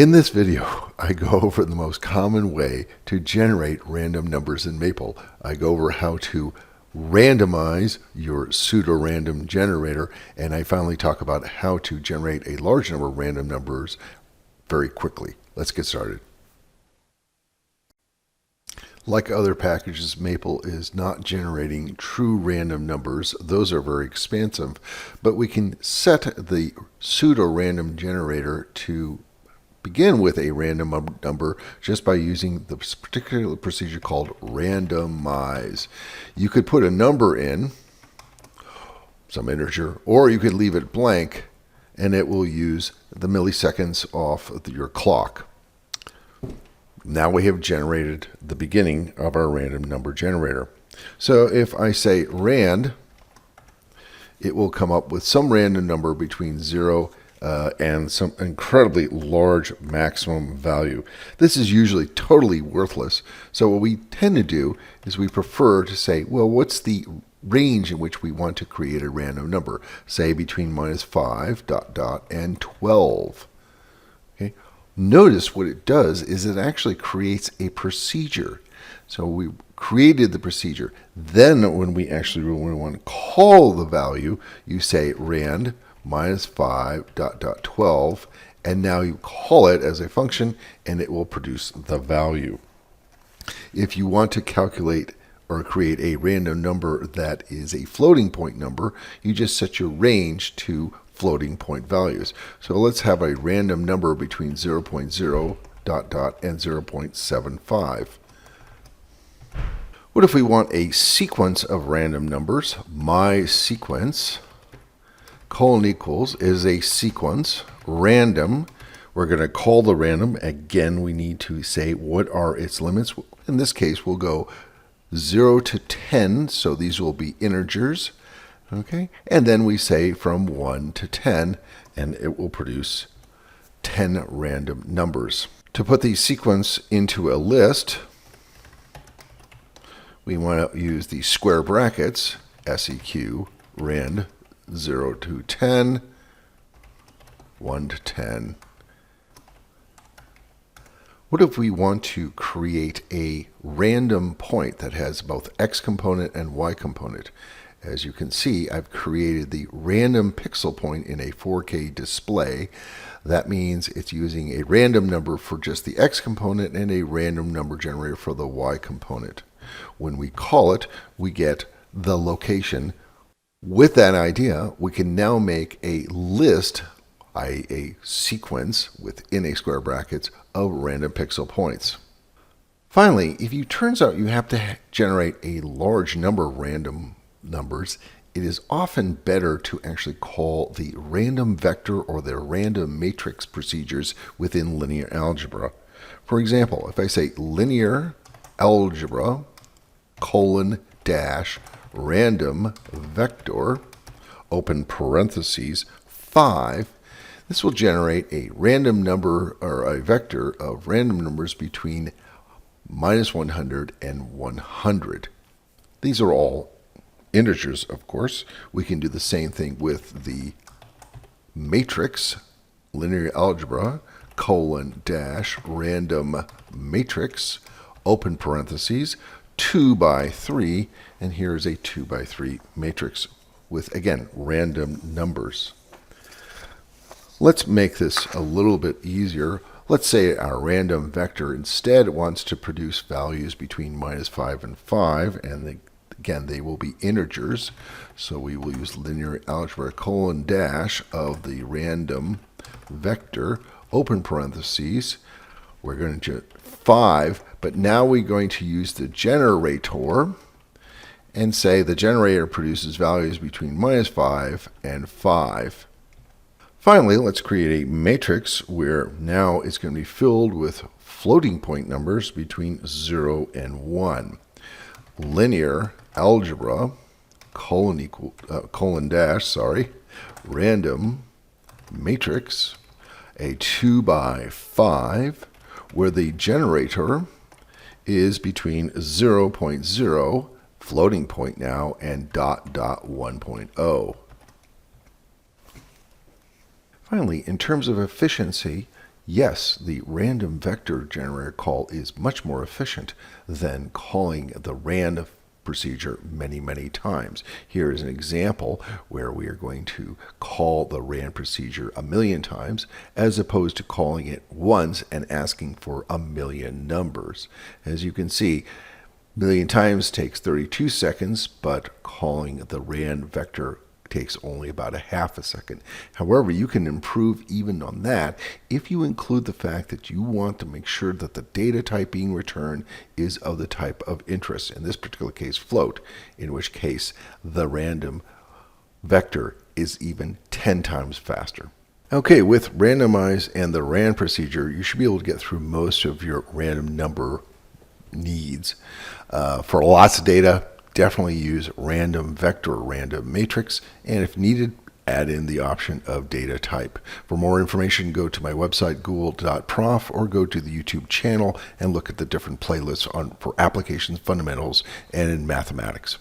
In this video, I go over the most common way to generate random numbers in Maple. I go over how to randomize your pseudo-random generator, and I finally talk about how to generate a large number of random numbers very quickly. Let's get started. Like other packages, Maple is not generating true random numbers. Those are very expensive, but we can set the pseudo-random generator to begin with a random number just by using the particular procedure called randomize. You could put a number in, some integer, or you could leave it blank and it will use the milliseconds off of your clock. Now we have generated the beginning of our random number generator. So if I say rand, it will come up with some random number between 0 and some incredibly large maximum value. This is usually totally worthless. So what we tend to do is we prefer to say, well, what's the range in which we want to create a random number? Say between -5 ... and 12. Okay. Notice what it does is it actually creates a procedure. So we created the procedure. Then when we want to call the value, you say rand -5 ... 12, and now you call it as a function and it will produce the value. If you want to calculate or create a random number that is a floating point number, you just set your range to floating point values. So let's have a random number between 0.0 ... and 0.75. What if we want a sequence of random numbers? My sequence colon equals is a sequence random. We're going to call the random. Again, we need to say what are its limits. In this case, we'll go 0 to 10, so these will be integers. Okay, and then we say from 1 to 10, and it will produce 10 random numbers. To put the sequence into a list, we want to use the square brackets, seq rand 0 to 10, 1 to 10. What if we want to create a random point that has both x component and y component? As you can see, I've created the random pixel point in a 4K display. That means it's using a random number for just the x component and a random number generator for the y component. When we call it, we get the location. With that idea, we can now make a list, a sequence within a square brackets of random pixel points. Finally, if it turns out you have to generate a large number of random numbers, it is often better to actually call the RandomVector or the RandomMatrix procedures within linear algebra. For example, if I say linear algebra : RandomVector, open parentheses, 5, this will generate a random number or a vector of random numbers between -100 and 100. These are all integers, of course. We can do the same thing with the matrix, linear algebra : RandomMatrix, open parentheses, 2 by 3, and here is a 2 by 3 matrix with, again, random numbers. Let's make this a little bit easier. Let's say our random vector instead wants to produce values between -5 and 5, and again, they will be integers. So we will use linear algebra : of the random vector, open parentheses. We're going to 5, but now we're going to use the generator and say the generator produces values between -5 and 5. Finally, let's create a matrix where now it's going to be filled with floating point numbers between 0 and 1. Linear algebra : RandomMatrix, a 2 by 5, where the generator is between 0.0, floating point now, and ... 1.0. Finally, in terms of efficiency, Yes, the random vector generator call is much more efficient than calling the rand procedure many times. Here is an example where we are going to call the rand procedure 1,000,000 times as opposed to calling it once and asking for 1,000,000 numbers. As you can see, 1,000,000 times takes 32 seconds, but calling the rand vector takes only about a half a second. However, you can improve even on that if you include the fact that you want to make sure that the data type being returned is of the type of interest, in this particular case float, in which case the random vector is even 10 times faster. Okay, with randomize and the rand procedure, you should be able to get through most of your random number needs. For lots of data, definitely use RandomVector or RandomMatrix, and if needed, add in the option of data type. For more information, go to my website, gould.prof, or go to the YouTube channel and look at the different playlists for applications, fundamentals, and in mathematics.